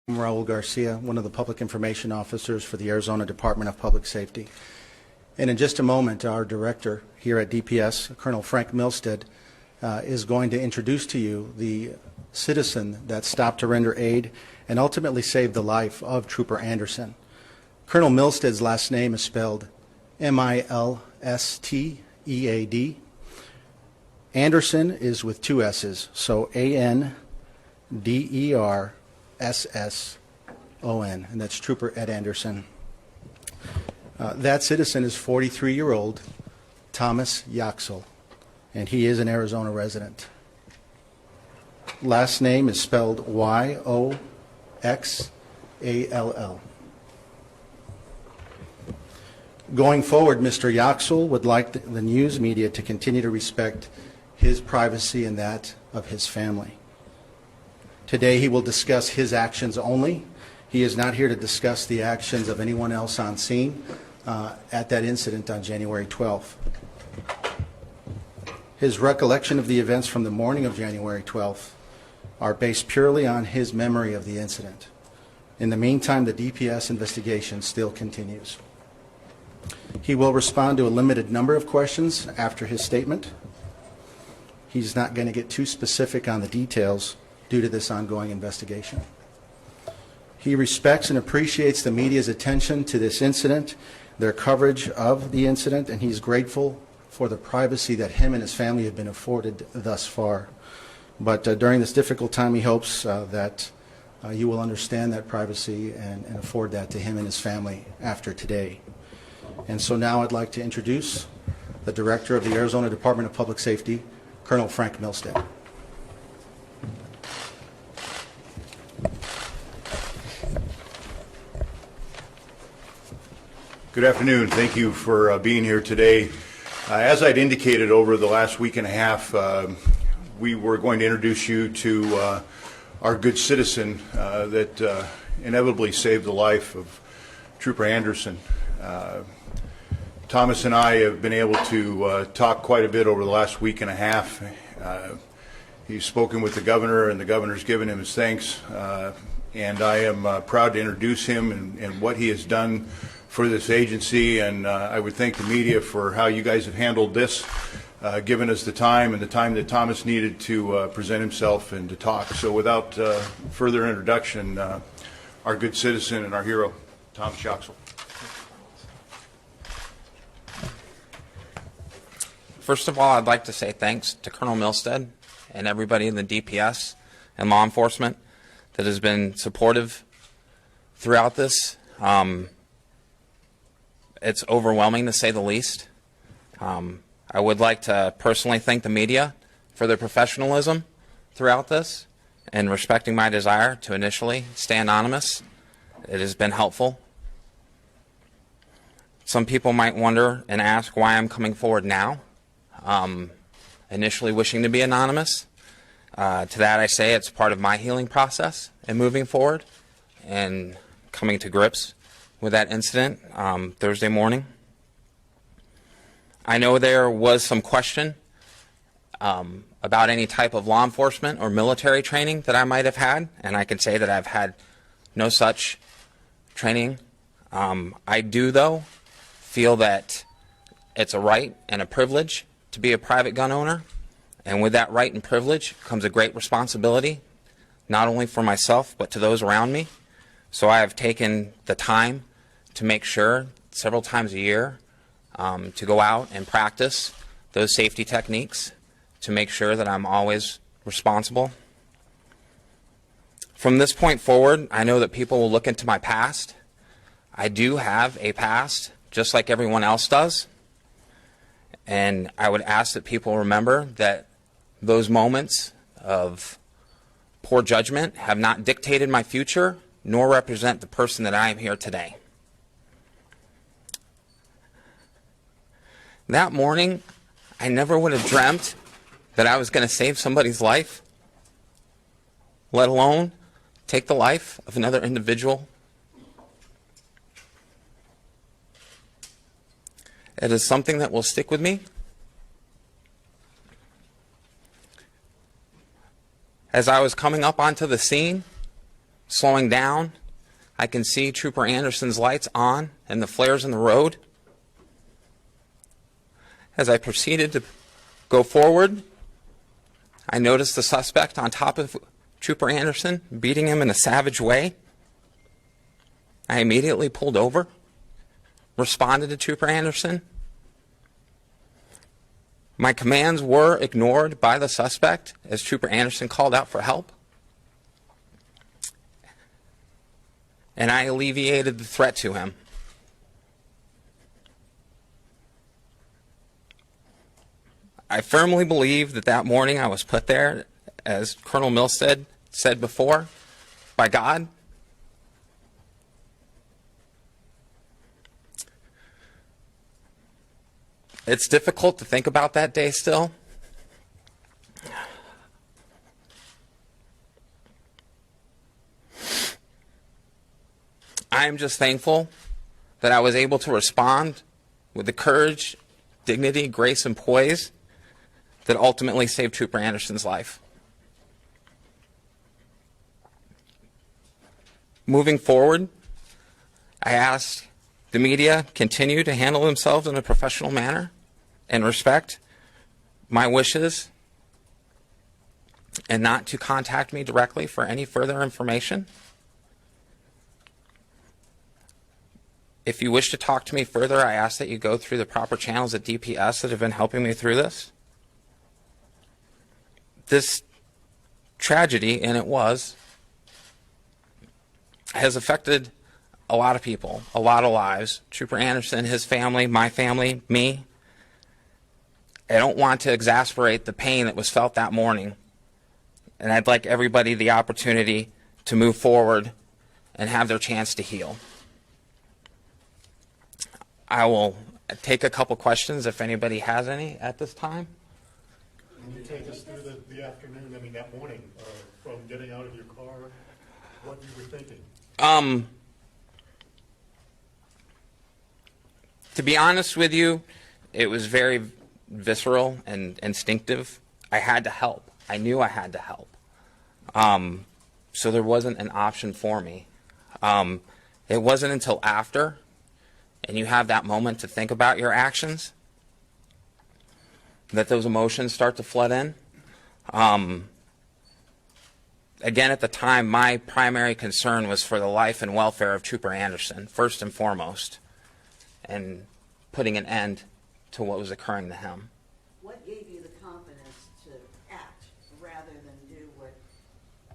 I'm Raul Garcia, one of the public information officers for the Arizona Department of Public Safety. And in just a moment, our director here at DPS, Colonel Frank Milstead, is going to introduce to you the citizen that stopped to render aid and ultimately saved the life of Trooper Anderson. Colonel Milstead's last name is spelled M-I-L-S-T-E-A-D. Anderson is with two S's, so A-N-D-E-R-S-S-O-N, and that's Trooper Ed Anderson. That citizen is 43-year-old Thomas Yaxel, and he is an Arizona resident. Last name is spelled Y-O-X-A-L-L. Going forward, Mr. Yaxel would like the news media to continue to respect his privacy and that of his family. Today he will discuss his actions only. He is not here to discuss the actions of anyone else on scene at that incident on January 12th. His recollection of the events from the morning of January 12th are based purely on his memory of the incident. In the meantime, the DPS investigation still continues. He will respond to a limited number of questions after his statement. He's not going to get too specific on the details due to this ongoing investigation. He respects and appreciates the media's attention to this incident, their coverage of the incident, and he's grateful for the privacy that him and his family have been afforded thus far. But during this difficult time, he hopes that you will understand that privacy and afford that to him and his family after today. And so now I'd like to introduce the Director of the Arizona Department of Public Safety, Colonel Frank Milstead. Good afternoon. Thank you for being here today. As I'd indicated over the last week and a half, we were going to introduce you to our good citizen that inevitably saved the life of Trooper Anderson. Thomas and I have been able to talk quite a bit over the last week and a half. He's spoken with the governor, and the governor's given him his thanks. And I am proud to introduce him and what he has done for this agency. And I would thank the media for how you guys have handled this, given us the time and the time that Thomas needed to present himself and to talk. So without further introduction, our good citizen and our hero, Thomas Yaxel. First of all, I'd like to say thanks to Colonel Milstead and everybody in the DPS and law enforcement that has been supportive throughout this. It's overwhelming, to say the least. I would like to personally thank the media for their professionalism throughout this and respecting my desire to initially stay anonymous. It has been helpful. Some people might wonder and ask why I'm coming forward now. Initially wishing to be anonymous. To that I say it's part of my healing process and moving forward and coming to grips with that incident Thursday morning. I know there was some question about any type of law enforcement or military training that I might have had, and I can say that I've had no such training. I do, though, feel that it's a right and a privilege to be a private gun owner, and with that right and privilege comes a great responsibility, not only for myself but to those around me. So I have taken the time to make sure several times a year to go out and practice those safety techniques to make sure that I'm always responsible. From this point forward, I know that people will look into my past. I do have a past, just like everyone else does. And I would ask that people remember that those moments of poor judgment have not dictated my future, nor represent the person that I am here today. That morning, I never would have dreamt that I was going to save somebody's life, let alone take the life of another individual. It is something that will stick with me. As I was coming up onto the scene, slowing down. I can see Trooper Anderson's lights on and the flares in the road. As I proceeded to go forward, I noticed the suspect on top of Trooper Anderson, beating him in a savage way. I immediately pulled over, responded to Trooper Anderson. My commands were ignored by the suspect as Trooper Anderson called out for help. And I alleviated the threat to him. I firmly believe that that morning I was put there, as Colonel Milstead said before, by God. It's difficult to think about that day still. I am just thankful that I was able to respond with the courage, dignity, grace, and poise that ultimately saved Trooper Anderson's life. Moving forward, I ask the media continue to handle themselves in a professional manner and respect my wishes and not to contact me directly for any further information. If you wish to talk to me further, I ask that you go through the proper channels at DPS that have been helping me through this. This tragedy, and it was, has affected a lot of people, a lot of lives. Trooper Anderson, his family, my family, me. I don't want to exasperate the pain that was felt that morning. And I'd like everybody the opportunity to move forward and have their chance to heal. I will take a couple questions if anybody has any at this time. Can you take us through the afternoon, I mean that morning, from getting out of your car, what you were thinking? To be honest with you, it was very visceral and instinctive. I had to help. I knew I had to help. So there wasn't an option for me. It wasn't until after, and you have that moment to think about your actions, that those emotions start to flood in. Again, at the time, my primary concern was for the life and welfare of Trooper Anderson, first and foremost, and putting an end to what was occurring to him. What gave you the confidence to act rather than do what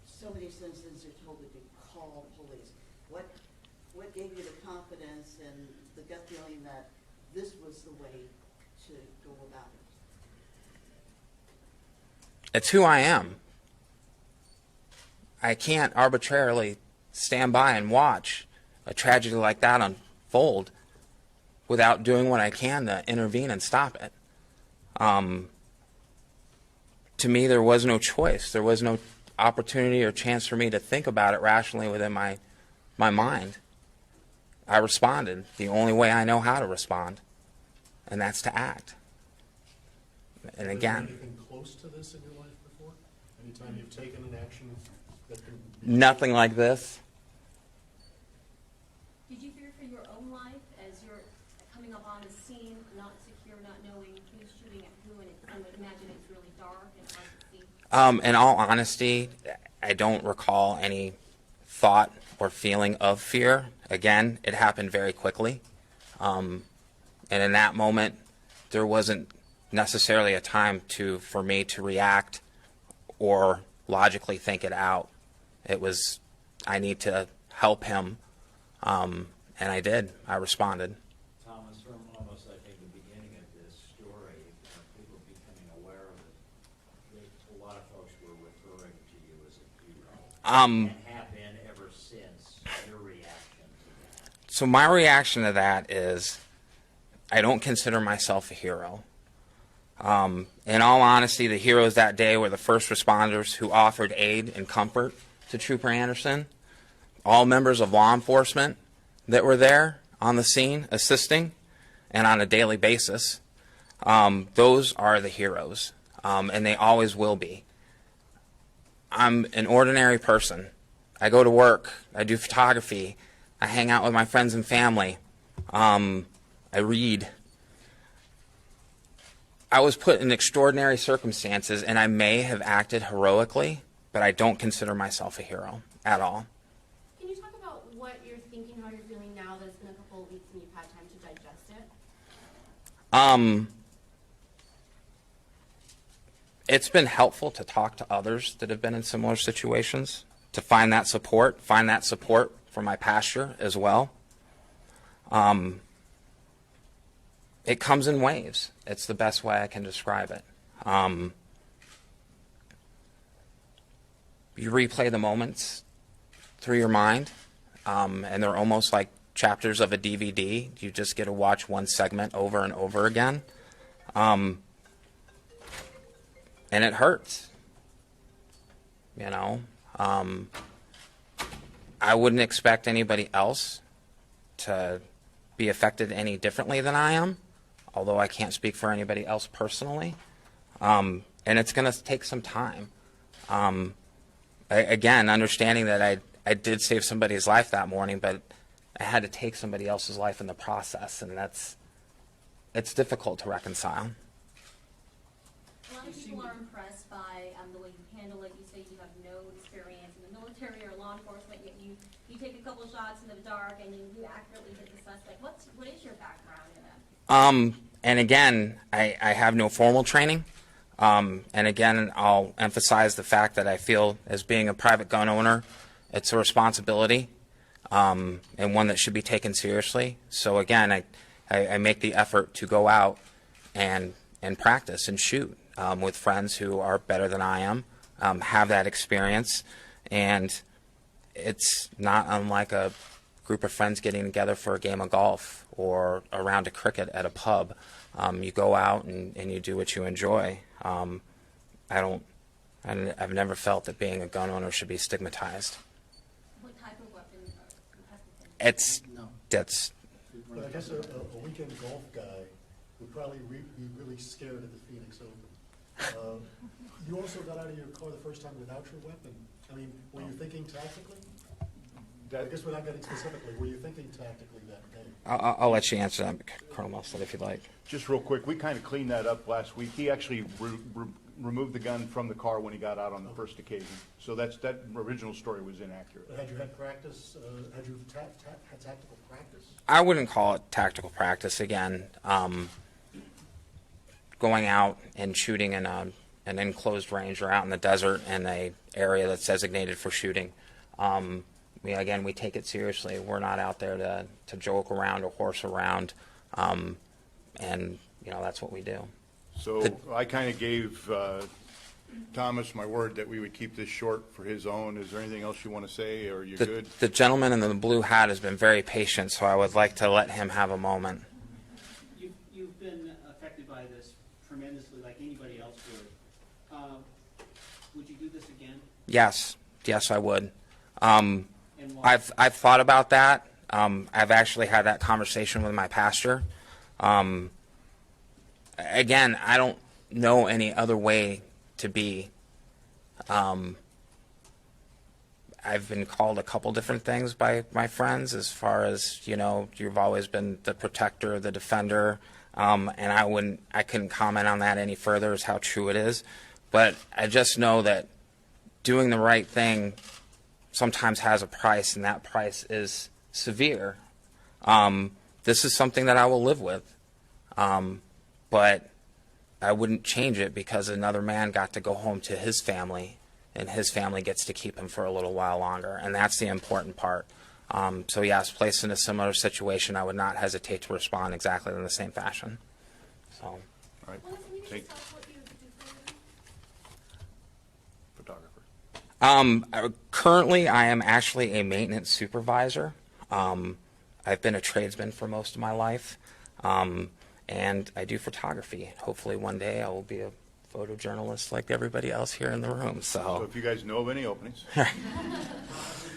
so many citizens are told to do, call police? What gave you the confidence and the gut feeling that this was the way to go about it? It's who I am. I can't arbitrarily stand by and watch a tragedy like that unfold without doing what I can to intervene and stop it. To me, there was no choice. There was no opportunity or chance for me to think about it rationally within my mind. I responded the only way I know how to respond, and that's to act. And again, Was there anything close to this in your life before? Anytime you've taken an action that can be... nothing like this. Did you fear for your own life as you're coming up on the scene, not secure, not knowing who's shooting at who, and I would imagine it's really dark and hard to see? In all honesty, I don't recall any thought or feeling of fear. Again, it happened very quickly. And in that moment, there wasn't necessarily a time for me to react or logically think it out. It was, I need to help him, and I did. I responded. Thomas, from almost, I think, the beginning of this story, people becoming aware of it, a lot of folks were referring to you as a hero, and have been ever since. Your reaction to that? So my reaction to that is, I don't consider myself a hero. In all honesty, the heroes that day were the first responders who offered aid and comfort to Trooper Anderson. All members of law enforcement that were there on the scene assisting and on a daily basis. Those are the heroes, and they always will be. I'm an ordinary person. I go to work. I do photography. I hang out with my friends and family. I read. I was put in extraordinary circumstances, and I may have acted heroically, but I don't consider myself a hero at all. Can you talk about what you're thinking, how you're feeling now that it's been a couple of weeks and you've had time to digest it? It's been helpful to talk to others that have been in similar situations, to find that support from my pastor as well. It comes in waves. It's the best way I can describe it. You replay the moments through your mind, and they're almost like chapters of a DVD. You just get to watch one segment over and over again. And it hurts. You know? I wouldn't expect anybody else to be affected any differently than I am, although I can't speak for anybody else personally. And it's going to take some time. Again, understanding that I did save somebody's life that morning, but I had to take somebody else's life in the process, and it's difficult to reconcile. A lot of people are impressed by the way you handle it. You say you have no experience in the military or law enforcement, yet you take a couple shots into the dark and you accurately hit the suspect. What is your background in that? And again, I have no formal training. And again, I'll emphasize the fact that I feel as being a private gun owner, it's a responsibility, and one that should be taken seriously. So again, I make the effort to go out and practice and shoot with friends who are better than I am, have that experience, and it's not unlike a group of friends getting together for a game of golf or a round of cricket at a pub. You go out and you do what you enjoy. I've never felt that being a gun owner should be stigmatized. What type of weapon are you That's But I guess a weekend golf guy would probably be really scared of the Phoenix Open. You also got out of your car the first time without your weapon. I mean, were you thinking tactically? I guess without getting specifically, were you thinking tactically that day? I'll let you answer that, Colonel Mustard, if you'd like. Just real quick, we kind of cleaned that up last week. He actually removed the gun from the car when he got out on the first occasion. So that original story was inaccurate. Had you had practice, had you had tactical practice? I wouldn't call it tactical practice. Again, going out and shooting in an enclosed range or out in the desert in an area that's designated for shooting. We take it seriously. We're not out there to joke around or horse around, and that's what we do. So I kind of gave Thomas my word that we would keep this short for his own. Is there anything else you want to say, or are you good? The gentleman in the blue hat has been very patient, so I would like to let him have a moment. You've been affected by this tremendously, like anybody else would. Would you do this again? Yes, I would. And why? I've thought about that. I've actually had that conversation with my pastor. Again, I don't know any other way to be. I've been called a couple different things by my friends, as far as, you've always been the protector, the defender, and I couldn't comment on that any further as how true it is. But I just know that doing the right thing sometimes has a price, and that price is severe. This is something that I will live with, but I wouldn't change it because another man got to go home to his family, and his family gets to keep him for a little while longer, and that's the important part. So yes, placed in a similar situation, I would not hesitate to respond exactly in the same fashion. So. All right. Well, can you Take just tell us what you do for a living? photographer. Currently, I am actually a maintenance supervisor. I've been a tradesman for most of my life, and I do photography. Hopefully one day I will be a photojournalist like everybody else here in the room. So if you guys know of any openings. When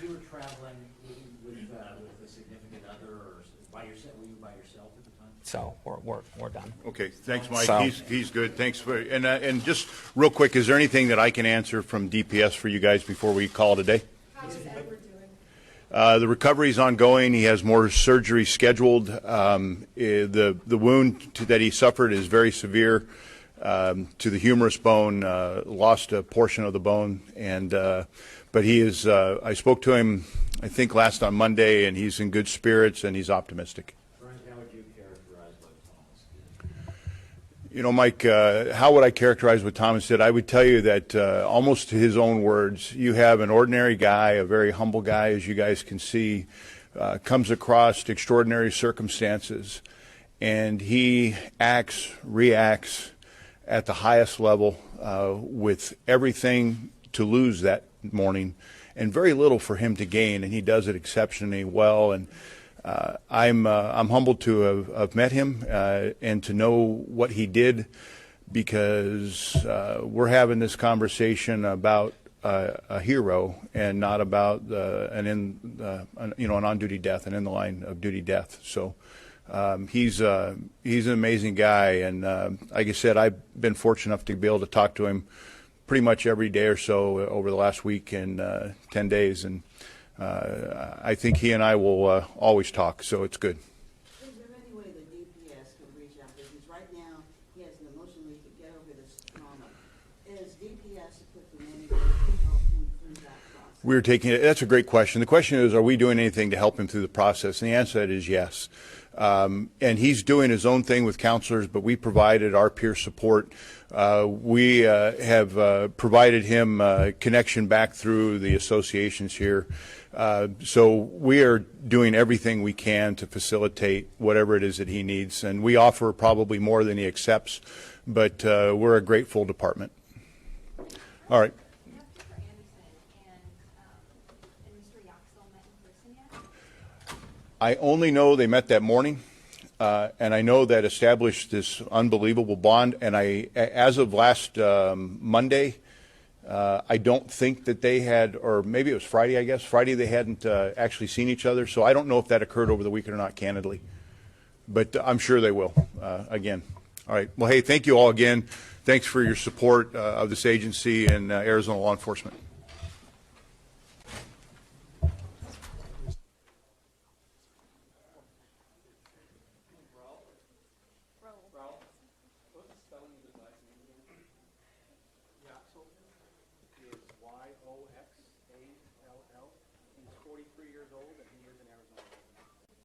you were traveling with a significant other, or were you by yourself at the time? So we're done. Okay, thanks, Mike. So- He's good. Thanks for and just real quick, is there anything that I can answer from DPS for you guys before we call it a day? How The recovery is ongoing. He has more surgery scheduled. The wound that he suffered is very severe to the humerus bone. Lost a portion of the bone, and but he is. I spoke to him, I think, last on Monday, and he's in good spirits and he's optimistic. Frank, how would you characterize what Thomas did? You know, Mike, how would I characterize what Thomas did? I would tell you that almost to his own words, you have an ordinary guy, a very humble guy, as you guys can see, comes across extraordinary circumstances, and he acts, reacts at the highest level with everything to lose that morning and very little for him to gain, and he does it exceptionally well. And I'm humbled to have met him and to know what he did, because we're having this conversation about a hero and not about an on-duty death, an in the line of duty death. So he's an amazing guy, and like I said, I've been fortunate enough to be able to talk to him pretty much every day or so over the last week and 10 days, and I think he and I will always talk, so it's good. Is there any way the DPS can reach out? Because right now, he has an emotional need to get over this trauma. Is DPS equipped in any way to help him through that process? That's a great question. The question is, are we doing anything to help him through the process? And the answer to that is yes. And he's doing his own thing with counselors, but we provided our peer support. We have provided him connection back through the associations here. So we are doing everything we can to facilitate whatever it is that he needs. And we offer probably more than he accepts, but we're a grateful department. All right. I only know they met that morning, and I know that established this unbelievable bond. And as of last Monday, I don't think that they had, or maybe it was Friday, I guess. Friday they hadn't actually seen each other, so I don't know if that occurred over the weekend or not, candidly. But I'm sure they will, again. All right. Well, hey, thank you all again. Thanks for your support of this agency and Arizona law enforcement. Yoxall is Yoxall. He's 43 years old, and he is